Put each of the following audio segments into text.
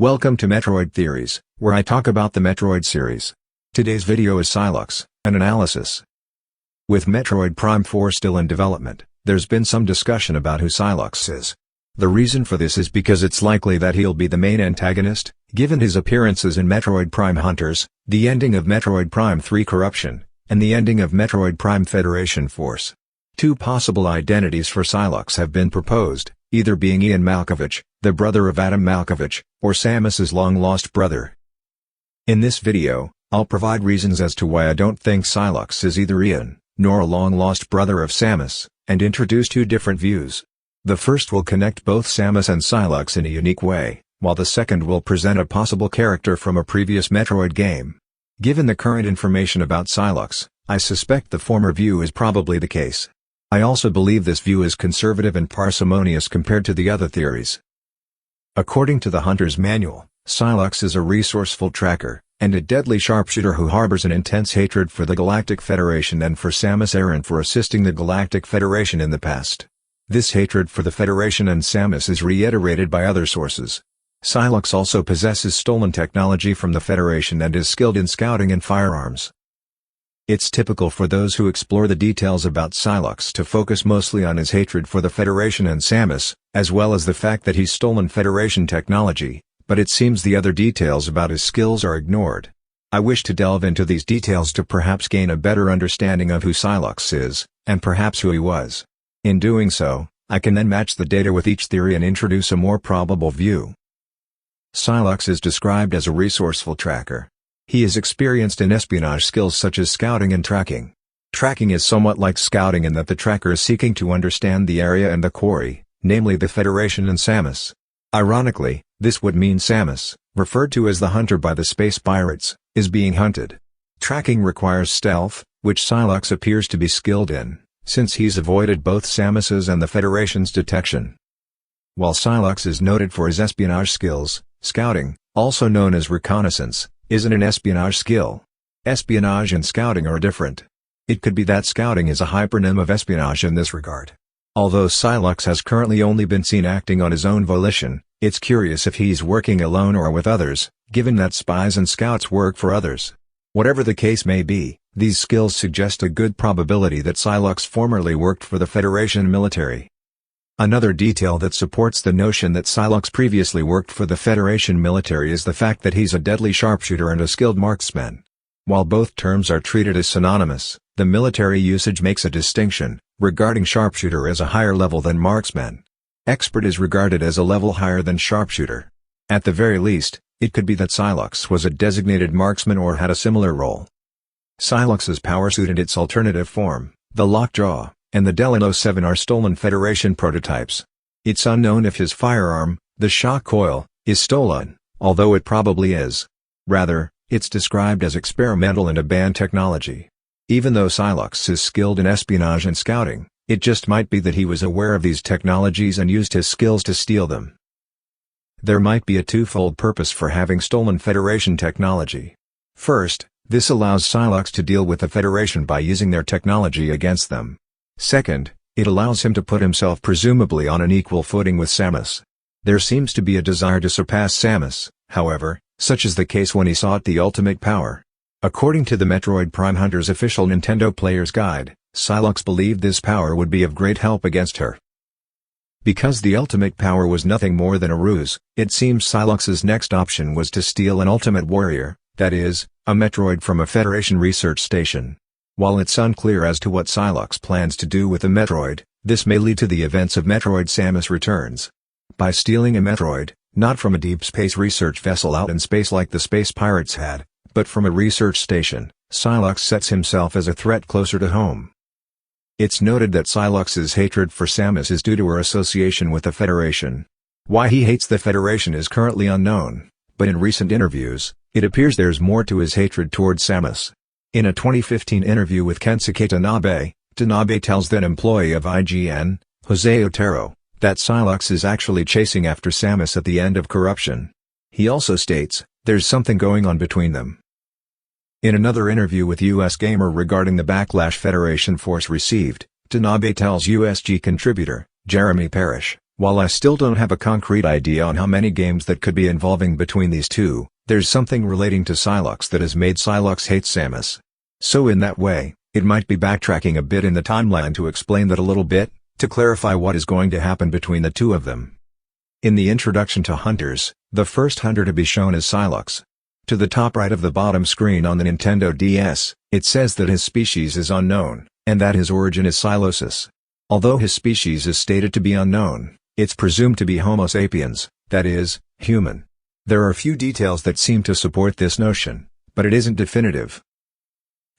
Welcome to Metroid Theories, where I talk about the Metroid series. Today's video is Sylux, an analysis. With Metroid Prime 4 still in development, there's been some discussion about who Sylux is. The reason for this is because it's likely that he'll be the main antagonist, given his appearances in Metroid Prime Hunters, the ending of Metroid Prime 3 Corruption, and the ending of Metroid Prime Federation Force. Two possible identities for Sylux have been proposed, either being Ian Malkovich, the brother of Adam Malkovich, or Samus's long-lost brother. In this video, I'll provide reasons as to why I don't think Sylux is either Ian, nor a long-lost brother of Samus, and introduce two different views. The first will connect both Samus and Sylux in a unique way, while the second will present a possible character from a previous Metroid game. Given the current information about Sylux, I suspect the former view is probably the case. I also believe this view is conservative and parsimonious compared to the other theories. According to the Hunter's Manual, Sylux is a resourceful tracker, and a deadly sharpshooter who harbors an intense hatred for the Galactic Federation and for Samus Aran for assisting the Galactic Federation in the past. This hatred for the Federation and Samus is reiterated by other sources. Sylux also possesses stolen technology from the Federation and is skilled in scouting and firearms. It's typical for those who explore the details about Sylux to focus mostly on his hatred for the Federation and Samus, as well as the fact that he's stolen Federation technology, but it seems the other details about his skills are ignored. I wish to delve into these details to perhaps gain a better understanding of who Sylux is, and perhaps who he was. In doing so, I can then match the data with each theory and introduce a more probable view. Sylux is described as a resourceful tracker. He is experienced in espionage skills such as scouting and tracking. Tracking is somewhat like scouting in that the tracker is seeking to understand the area and the quarry, namely the Federation and Samus. Ironically, this would mean Samus, referred to as the Hunter by the space pirates, is being hunted. Tracking requires stealth, which Sylux appears to be skilled in, since he's avoided both Samus's and the Federation's detection. While Sylux is noted for his espionage skills, scouting, also known as reconnaissance, isn't an espionage skill. Espionage and scouting are different. It could be that scouting is a hypernym of espionage in this regard. Although Sylux has currently only been seen acting on his own volition, it's curious if he's working alone or with others, given that spies and scouts work for others. Whatever the case may be, these skills suggest a good probability that Sylux formerly worked for the Federation military. Another detail that supports the notion that Sylux previously worked for the Federation military is the fact that he's a deadly sharpshooter and a skilled marksman. While both terms are treated as synonymous, the military usage makes a distinction, regarding sharpshooter as a higher level than marksman. Expert is regarded as a level higher than sharpshooter. At the very least, it could be that Sylux was a designated marksman or had a similar role. Sylux's power suit and its alternative form, the Lockjaw, and the Delano 7 are stolen Federation prototypes. It's unknown if his firearm, the shock coil, is stolen, although it probably is. Rather, it's described as experimental and abandoned technology. Even though Sylux is skilled in espionage and scouting, it just might be that he was aware of these technologies and used his skills to steal them. There might be a twofold purpose for having stolen Federation technology. First, this allows Sylux to deal with the Federation by using their technology against them. Second, it allows him to put himself presumably on an equal footing with Samus. There seems to be a desire to surpass Samus, however, such is the case when he sought the ultimate power. According to the Metroid Prime Hunters official Nintendo Player's Guide, Sylux believed this power would be of great help against her. Because the ultimate power was nothing more than a ruse, it seems Sylux's next option was to steal an ultimate warrior, that is, a Metroid from a Federation research station. While it's unclear as to what Sylux plans to do with the Metroid, this may lead to the events of Metroid Samus Returns. By stealing a Metroid, not from a deep space research vessel out in space like the space pirates had, but from a research station, Sylux sets himself as a threat closer to home. It's noted that Sylux's hatred for Samus is due to her association with the Federation. Why he hates the Federation is currently unknown, but in recent interviews, it appears there's more to his hatred towards Samus. In a 2015 interview with Kensuke Tanabe, Tanabe tells then employee of IGN, Jose Otero, that Sylux is actually chasing after Samus at the end of Corruption. He also states, there's something going on between them. In another interview with US Gamer regarding the backlash Federation Force received, Tanabe tells USG contributor, Jeremy Parrish, While I still don't have a concrete idea on how many games that could be involving between these two, there's something relating to Sylux that has made Sylux hate Samus. So in that way, it might be backtracking a bit in the timeline to explain that a little bit, to clarify what is going to happen between the two of them. In the introduction to Hunters, the first hunter to be shown is Sylux. To the top right of the bottom screen on the Nintendo DS, it says that his species is unknown, and that his origin is Sylosis. Although his species is stated to be unknown, it's presumed to be Homo sapiens, that is, human. There are few details that seem to support this notion, but it isn't definitive.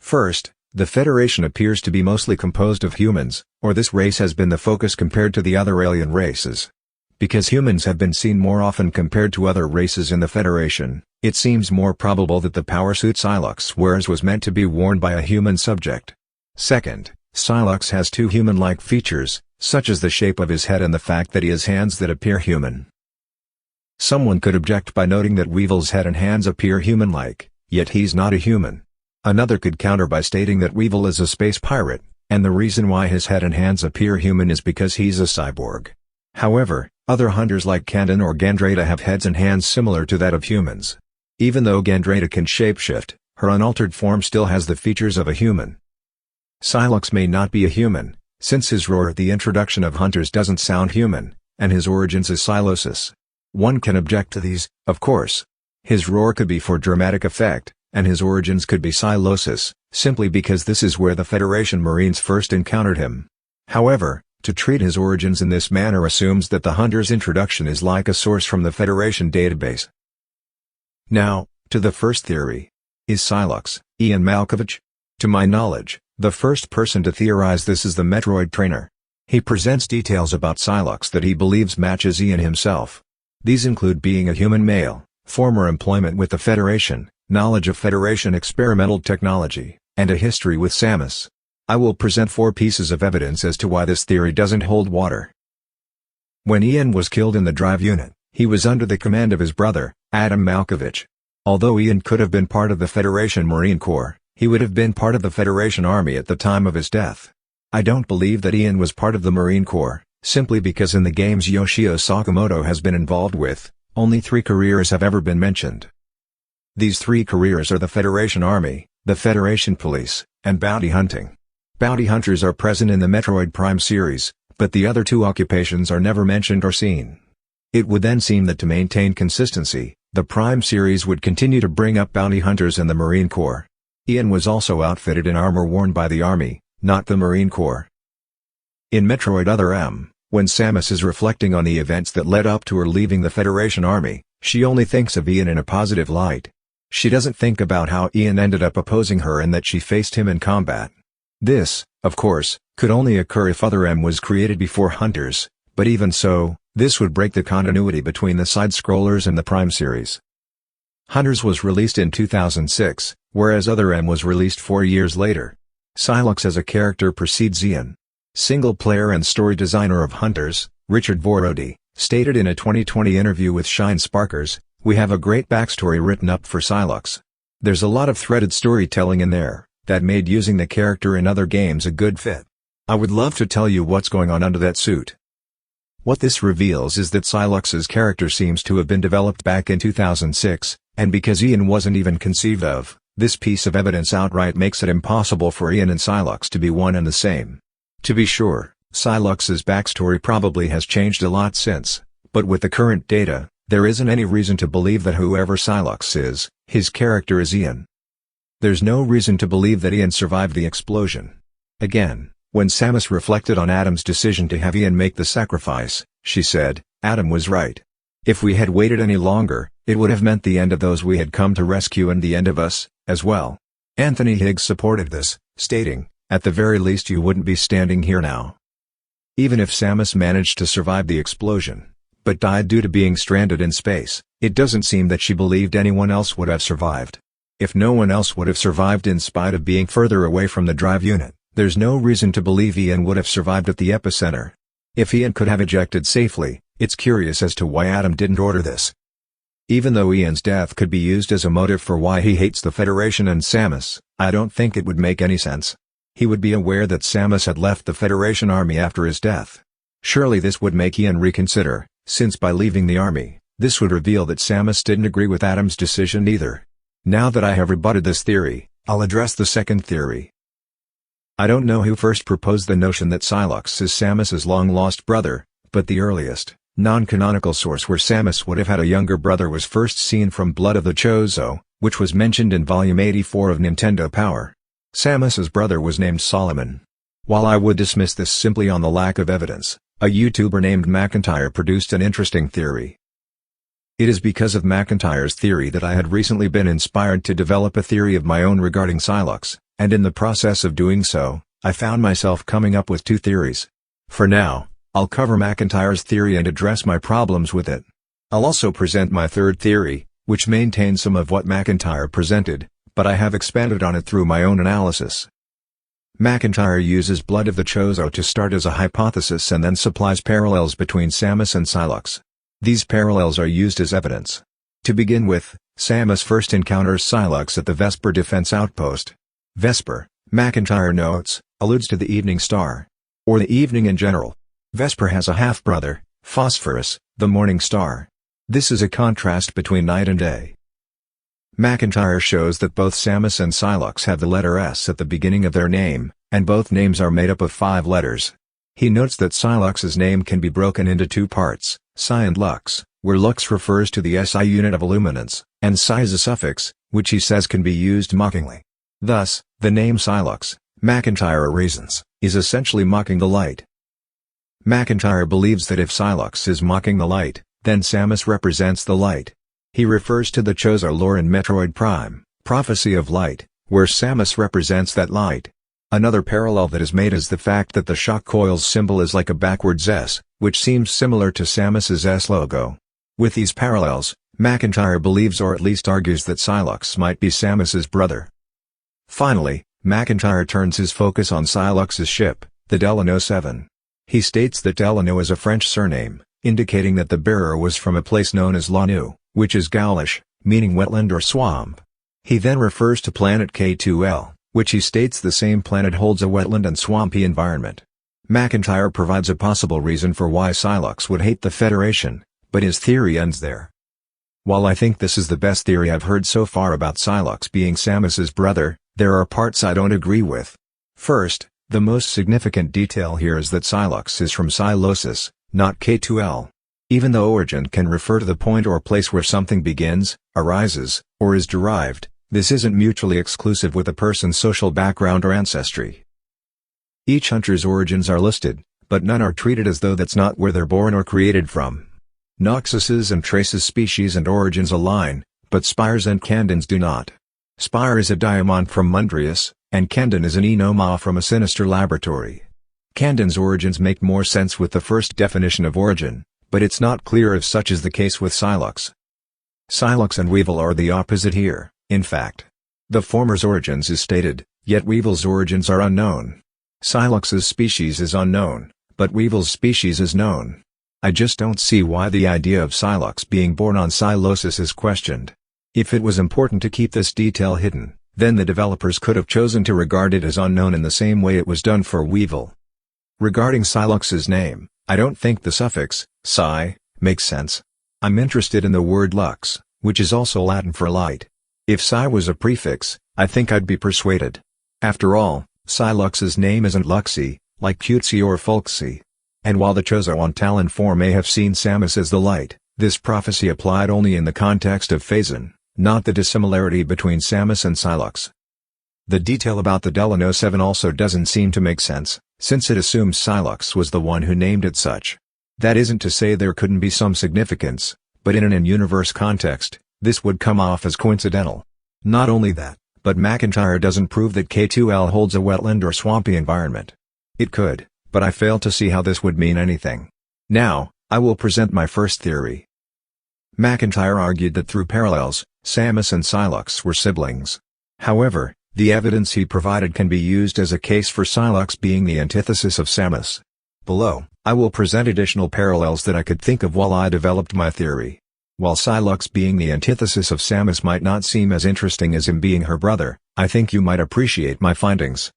First, the Federation appears to be mostly composed of humans, or this race has been the focus compared to the other alien races. Because humans have been seen more often compared to other races in the Federation, it seems more probable that the power suit Sylux wears was meant to be worn by a human subject. Second, Sylux has two human-like features, such as the shape of his head and the fact that he has hands that appear human. Someone could object by noting that Weevil's head and hands appear human-like, yet he's not a human. Another could counter by stating that Weevil is a space pirate, and the reason why his head and hands appear human is because he's a cyborg. However, other hunters like Candon or Gandrata have heads and hands similar to that of humans. Even though Gandrata can shapeshift, her unaltered form still has the features of a human. Sylux may not be a human, since his roar at the introduction of Hunters doesn't sound human, and his origins is Sylosis. One can object to these, of course. His roar could be for dramatic effect, and his origins could be Sylosis, simply because this is where the Federation Marines first encountered him. However, to treat his origins in this manner assumes that the Hunter's introduction is like a source from the Federation database. Now, to the first theory. Is Sylux Ian Malkovich? To my knowledge, the first person to theorize this is the Metroid trainer. He presents details about Sylux that he believes matches Ian himself. These include being a human male, former employment with the Federation, knowledge of Federation experimental technology, and a history with Samus. I will present 4 pieces of evidence as to why this theory doesn't hold water. When Ian was killed in the drive unit, he was under the command of his brother, Adam Malkovich. Although Ian could have been part of the Federation Marine Corps, he would have been part of the Federation Army at the time of his death. I don't believe that Ian was part of the Marine Corps, simply because in the games Yoshio Sakamoto has been involved with, only 3 careers have ever been mentioned. These 3 careers are the Federation Army, the Federation Police, and bounty hunting. Bounty hunters are present in the Metroid Prime series, but the other 2 occupations are never mentioned or seen. It would then seem that to maintain consistency, the Prime series would continue to bring up bounty hunters in the Marine Corps. Ian was also outfitted in armor worn by the Army, not the Marine Corps. In Metroid Other M, when Samus is reflecting on the events that led up to her leaving the Federation Army, she only thinks of Ian in a positive light. She doesn't think about how Ian ended up opposing her and that she faced him in combat. This, of course, could only occur if Other M was created before Hunters, but even so, this would break the continuity between the side-scrollers and the Prime series. Hunters was released in 2006, whereas Other M was released 4 years later. Sylux as a character precedes Ian. Single-player and story designer of Hunters, Richard Vorody, stated in a 2020 interview with Shine Sparkers, "We have a great backstory written up for Sylux. There's a lot of threaded storytelling in there that made using the character in other games a good fit. I would love to tell you what's going on under that suit." What this reveals is that Sylux's character seems to have been developed back in 2006, and because Ian wasn't even conceived of, this piece of evidence outright makes it impossible for Ian and Sylux to be one and the same. To be sure, Sylux's backstory probably has changed a lot since, but with the current data, there isn't any reason to believe that whoever Sylux is, his character is Ian. There's no reason to believe that Ian survived the explosion. Again, when Samus reflected on Adam's decision to have Ian make the sacrifice, she said, "Adam was right. If we had waited any longer, it would have meant the end of those we had come to rescue and the end of us, as well." Anthony Higgs supported this, stating, "At the very least you wouldn't be standing here now." Even if Samus managed to survive the explosion, but died due to being stranded in space, it doesn't seem that she believed anyone else would have survived. If no one else would have survived in spite of being further away from the drive unit, there's no reason to believe Ian would have survived at the epicenter. If Ian could have ejected safely, it's curious as to why Adam didn't order this. Even though Ian's death could be used as a motive for why he hates the Federation and Samus, I don't think it would make any sense. He would be aware that Samus had left the Federation Army after his death. Surely this would make Ian reconsider, since by leaving the army, this would reveal that Samus didn't agree with Adam's decision either. Now that I have rebutted this theory, I'll address the second theory. I don't know who first proposed the notion that Sylux is Samus's long-lost brother, but the earliest, non-canonical source where Samus would have had a younger brother was first seen from Blood of the Chozo, which was mentioned in Volume 84 of Nintendo Power. Samus's brother was named Solomon. While I would dismiss this simply on the lack of evidence, a YouTuber named MacIntyre produced an interesting theory. It is because of MacIntyre's theory that I had recently been inspired to develop a theory of my own regarding Sylux, and in the process of doing so, I found myself coming up with two theories. For now, I'll cover MacIntyre's theory and address my problems with it. I'll also present my third theory, which maintains some of what MacIntyre presented, but I have expanded on it through my own analysis. MacIntyre uses Blood of the Chozo to start as a hypothesis and then supplies parallels between Samus and Sylux. These parallels are used as evidence. To begin with, Samus first encounters Sylux at the Vesper Defense Outpost. Vesper, MacIntyre notes, alludes to the evening star. Or the evening in general. Vesper has a half-brother, Phosphorus, the morning star. This is a contrast between night and day. MacIntyre shows that both Samus and Sylux have the letter S at the beginning of their name, and both names are made up of 5 letters. He notes that Sylux's name can be broken into 2 parts, Sy and Lux, where Lux refers to the SI unit of illuminance, and Sy is a suffix, which he says can be used mockingly. Thus, the name Sylux, MacIntyre reasons, is essentially mocking the light. MacIntyre believes that if Sylux is mocking the light, then Samus represents the light. He refers to the Chozo lore in Metroid Prime, Prophecy of Light, where Samus represents that light. Another parallel that is made is the fact that the shock coil's symbol is like a backwards S, which seems similar to Samus's S logo. With these parallels, MacIntyre believes or at least argues that Sylux might be Samus's brother. Finally, MacIntyre turns his focus on Sylux's ship, the Delano 7. He states that Delano is a French surname, indicating that the bearer was from a place known as Lanu, which is Gaulish, meaning wetland or swamp. He then refers to planet K2L, which he states the same planet holds a wetland and swampy environment. MacIntyre provides a possible reason for why Sylux would hate the Federation, but his theory ends there. While I think this is the best theory I've heard so far about Sylux being Samus's brother, there are parts I don't agree with. First, the most significant detail here is that Sylux is from Sylosis, not K2L. Even though origin can refer to the point or place where something begins, arises, or is derived, this isn't mutually exclusive with a person's social background or ancestry. Each hunter's origins are listed, but none are treated as though that's not where they're born or created from. Noxus's and Trace's species and origins align, but Spire's and Candon's do not. Spire is a Diamond from Mundrius, and Candon is an Enoma from a Sinister laboratory. Candon's origins make more sense with the first definition of origin, but it's not clear if such is the case with Sylux. Sylux and Weevil are the opposite here, in fact. The former's origins is stated, yet Weevil's origins are unknown. Sylux's species is unknown, but Weevil's species is known. I just don't see why the idea of Sylux being born on Sylosis is questioned. If it was important to keep this detail hidden, then the developers could have chosen to regard it as unknown in the same way it was done for Weevil. Regarding Sylux's name, I don't think the suffix, Sy, makes sense. I'm interested in the word lux, which is also Latin for light. If Sy was a prefix, I think I'd be persuaded. After all, Sylux's name isn't Luxy, like cutesy or folksy. And while the Chozo on Talon 4 may have seen Samus as the light, this prophecy applied only in the context of Phazon, not the dissimilarity between Samus and Sylux. The detail about the Delano 7 also doesn't seem to make sense, since it assumes Sylux was the one who named it such. That isn't to say there couldn't be some significance, but in an in-universe context, this would come off as coincidental. Not only that, but MacIntyre doesn't prove that K2L holds a wetland or swampy environment. It could, but I fail to see how this would mean anything. Now, I will present my first theory. MacIntyre argued that through parallels, Samus and Sylux were siblings. However, the evidence he provided can be used as a case for Sylux being the antithesis of Samus. Below, I will present additional parallels that I could think of while I developed my theory. While Sylux being the antithesis of Samus might not seem as interesting as him being her brother, I think you might appreciate my findings.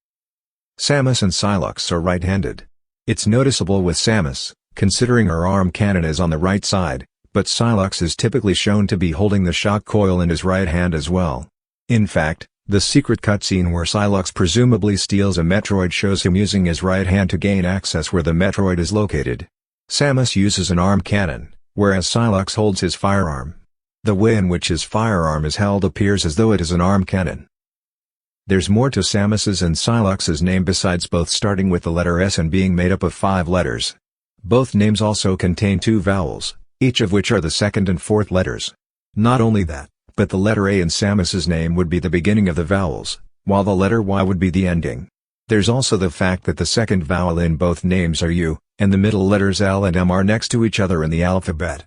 Samus and Sylux are right-handed. It's noticeable with Samus, considering her arm cannon is on the right side, but Sylux is typically shown to be holding the shock coil in his right hand as well. In fact, the secret cutscene where Sylux presumably steals a Metroid shows him using his right hand to gain access where the Metroid is located. Samus uses an arm cannon, whereas Sylux holds his firearm. The way in which his firearm is held appears as though it is an arm cannon. There's more to Samus's and Sylux's name besides both starting with the letter S and being made up of 5 letters. Both names also contain 2 vowels, each of which are the second and fourth letters. Not only that, but the letter A in Samus's name would be the beginning of the vowels, while the letter Y would be the ending. There's also the fact that the second vowel in both names are U, and the middle letters L and M are next to each other in the alphabet.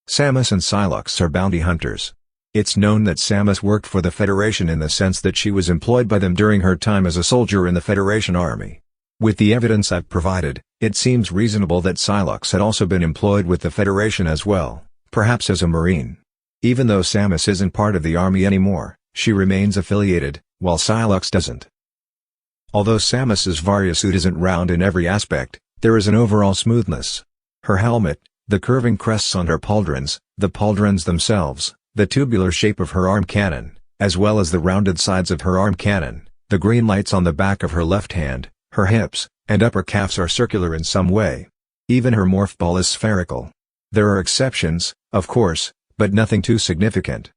Samus and Sylux are bounty hunters. It's known that Samus worked for the Federation in the sense that she was employed by them during her time as a soldier in the Federation army. With the evidence I've provided, it seems reasonable that Sylux had also been employed with the Federation as well, perhaps as a Marine. Even though Samus isn't part of the army anymore, she remains affiliated, while Sylux doesn't. Although Samus's Varia suit isn't round in every aspect, there is an overall smoothness. Her helmet, the curving crests on her pauldrons, the pauldrons themselves, the tubular shape of her arm cannon, as well as the rounded sides of her arm cannon, the green lights on the back of her left hand, her hips, and upper calves are circular in some way. Even her morph ball is spherical. There are exceptions, of course, but nothing too significant.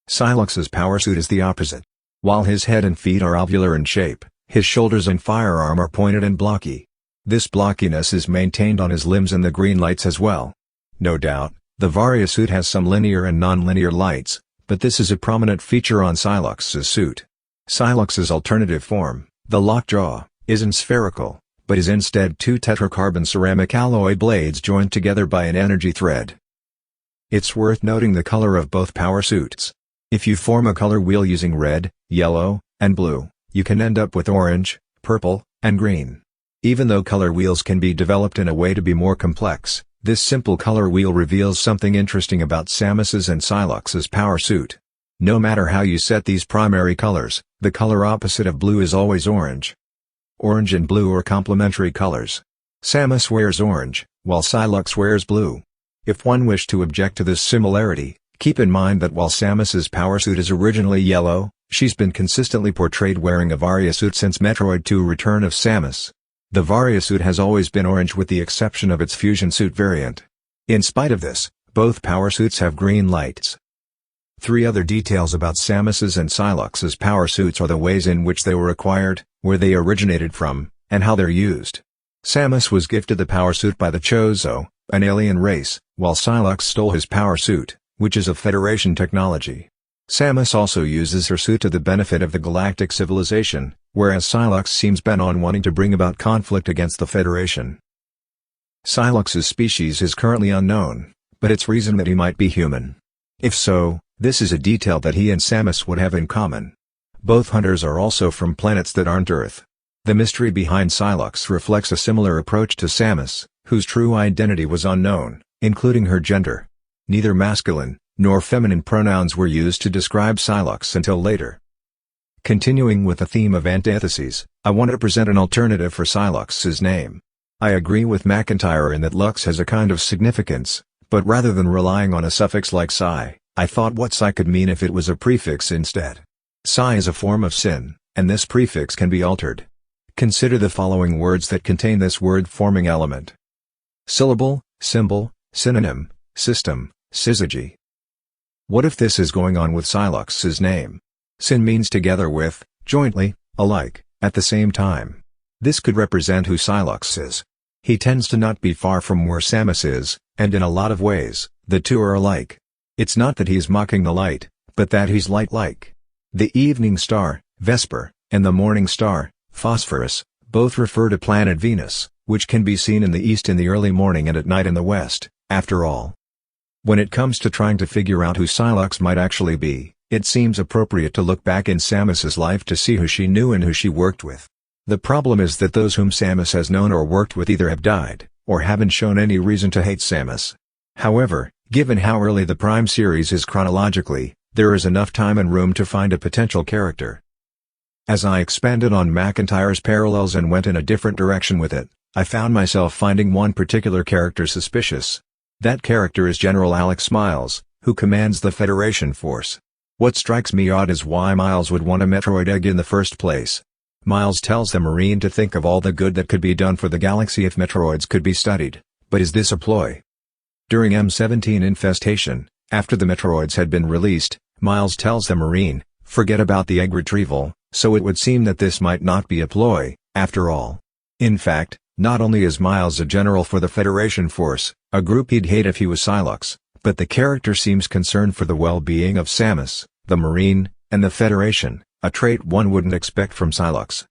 Sylux's power suit is the opposite. While his head and feet are ovular in shape, his shoulders and firearm are pointed and blocky. This blockiness is maintained on his limbs and the green lights as well. No doubt, the Varia suit has some linear and non-linear lights, but this is a prominent feature on Sylux's suit. Sylux's alternative form, the lockjaw, isn't spherical, but is instead 2 tetracarbon ceramic alloy blades joined together by an energy thread. It's worth noting the color of both power suits. If you form a color wheel using red, yellow, and blue, you can end up with orange, purple, and green. Even though color wheels can be developed in a way to be more complex, this simple color wheel reveals something interesting about Samus's and Sylux's power suit. No matter how you set these primary colors, the color opposite of blue is always orange. Orange and blue are complementary colors. Samus wears orange, while Sylux wears blue. If one wished to object to this similarity, keep in mind that while Samus's power suit is originally yellow, she's been consistently portrayed wearing a Varia suit since Metroid 2: Return of Samus. The Varia suit has always been orange with the exception of its fusion suit variant. In spite of this, both power suits have green lights. 3 other details about Samus's and Sylux's power suits are the ways in which they were acquired, where they originated from, and how they're used. Samus was gifted the power suit by the Chozo, an alien race, while Sylux stole his power suit, which is a Federation technology. Samus also uses her suit to the benefit of the galactic civilization, whereas Sylux seems bent on wanting to bring about conflict against the Federation. Sylux's species is currently unknown, but it's reasoned that he might be human. If so, this is a detail that he and Samus would have in common. Both hunters are also from planets that aren't Earth. The mystery behind Sylux reflects a similar approach to Samus, whose true identity was unknown, including her gender. Neither masculine nor feminine pronouns were used to describe Sylux until later. Continuing with the theme of antitheses, I want to present an alternative for Sylux's name. I agree with MacIntyre in that Lux has a kind of significance, but rather than relying on a suffix like Psy, I thought what Psy could mean if it was a prefix instead. Psy is a form of sin, and this prefix can be altered. Consider the following words that contain this word-forming element: syllable, symbol, synonym, system, syzygy. What if this is going on with Sylux's name? Syn means together with, jointly, alike, at the same time. This could represent who Sylux is. He tends to not be far from where Samus is, and in a lot of ways, the two are alike. It's not that he's mocking the light, but that he's light-like. The evening star, Vesper, and the morning star, Phosphorus, both refer to planet Venus, which can be seen in the east in the early morning and at night in the west, after all. When it comes to trying to figure out who Sylux might actually be, it seems appropriate to look back in Samus's life to see who she knew and who she worked with. The problem is that those whom Samus has known or worked with either have died, or haven't shown any reason to hate Samus. However, given how early the Prime series is chronologically, there is enough time and room to find a potential character. As I expanded on MacIntyre's parallels and went in a different direction with it, I found myself finding one particular character suspicious. That character is General Alex Miles, who commands the Federation force. What strikes me odd is why Miles would want a Metroid egg in the first place. Miles tells the Marine to think of all the good that could be done for the galaxy if Metroids could be studied, but is this a ploy? During M17 infestation, after the Metroids had been released, Miles tells the Marine, forget about the egg retrieval, so it would seem that this might not be a ploy, after all. In fact, not only is Miles a general for the Federation force, a group he'd hate if he was Sylux, but the character seems concerned for the well-being of Samus, the Marine, and the Federation, a trait one wouldn't expect from Sylux.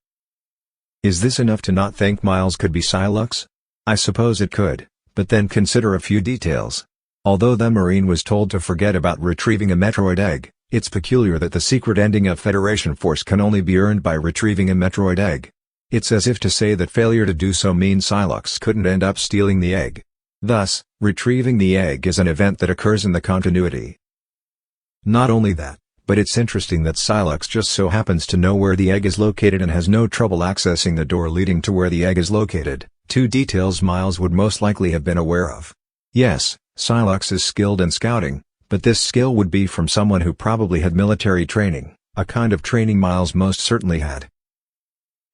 Is this enough to not think Miles could be Sylux? I suppose it could, but then consider a few details. Although the Marine was told to forget about retrieving a Metroid egg, it's peculiar that the secret ending of Federation force can only be earned by retrieving a Metroid egg. It's as if to say that failure to do so means Sylux couldn't end up stealing the egg. Thus, retrieving the egg is an event that occurs in the continuity. Not only that, but it's interesting that Sylux just so happens to know where the egg is located and has no trouble accessing the door leading to where the egg is located, two details Miles would most likely have been aware of. Yes, Sylux is skilled in scouting, but this skill would be from someone who probably had military training, a kind of training Miles most certainly had.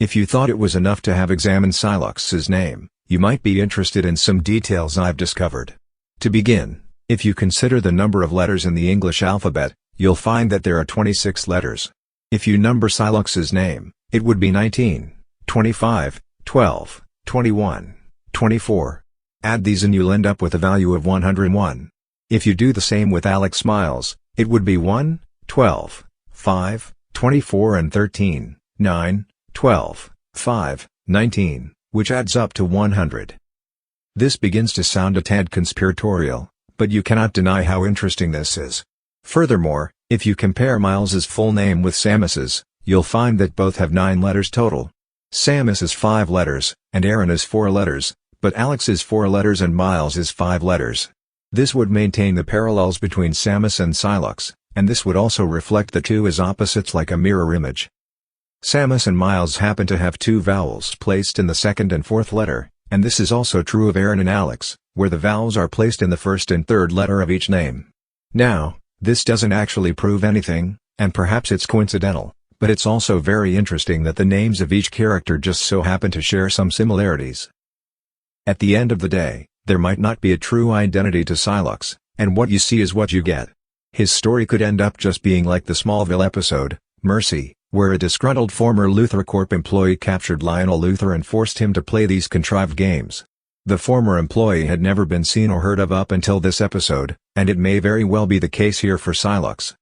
If you thought it was enough to have examined Sylux's name, you might be interested in some details I've discovered. To begin, if you consider the number of letters in the English alphabet, you'll find that there are 26 letters. If you number Sylux's name, it would be 19, 25, 12, 21, 24. Add these and you'll end up with a value of 101. If you do the same with Alex Miles, it would be 1, 12, 5, 24 and 13, 9, 12, 5, 19, which adds up to 100. This begins to sound a tad conspiratorial, but you cannot deny how interesting this is. Furthermore, if you compare Miles's full name with Samus's, you'll find that both have 9 letters total. Samus is 5 letters, and Aaron is 4 letters, but Alex is 4 letters and Miles is 5 letters. This would maintain the parallels between Samus and Sylux, and this would also reflect the two as opposites like a mirror image. Samus and Miles happen to have 2 vowels placed in the second and fourth letter, and this is also true of Aaron and Alex, where the vowels are placed in the first and third letter of each name. Now, this doesn't actually prove anything, and perhaps it's coincidental, but it's also very interesting that the names of each character just so happen to share some similarities. At the end of the day, there might not be a true identity to Sylux, and what you see is what you get. His story could end up just being like the Smallville episode, Mercy, where a disgruntled former Luthor Corp employee captured Lionel Luthor and forced him to play these contrived games. The former employee had never been seen or heard of up until this episode, and it may very well be the case here for Sylux.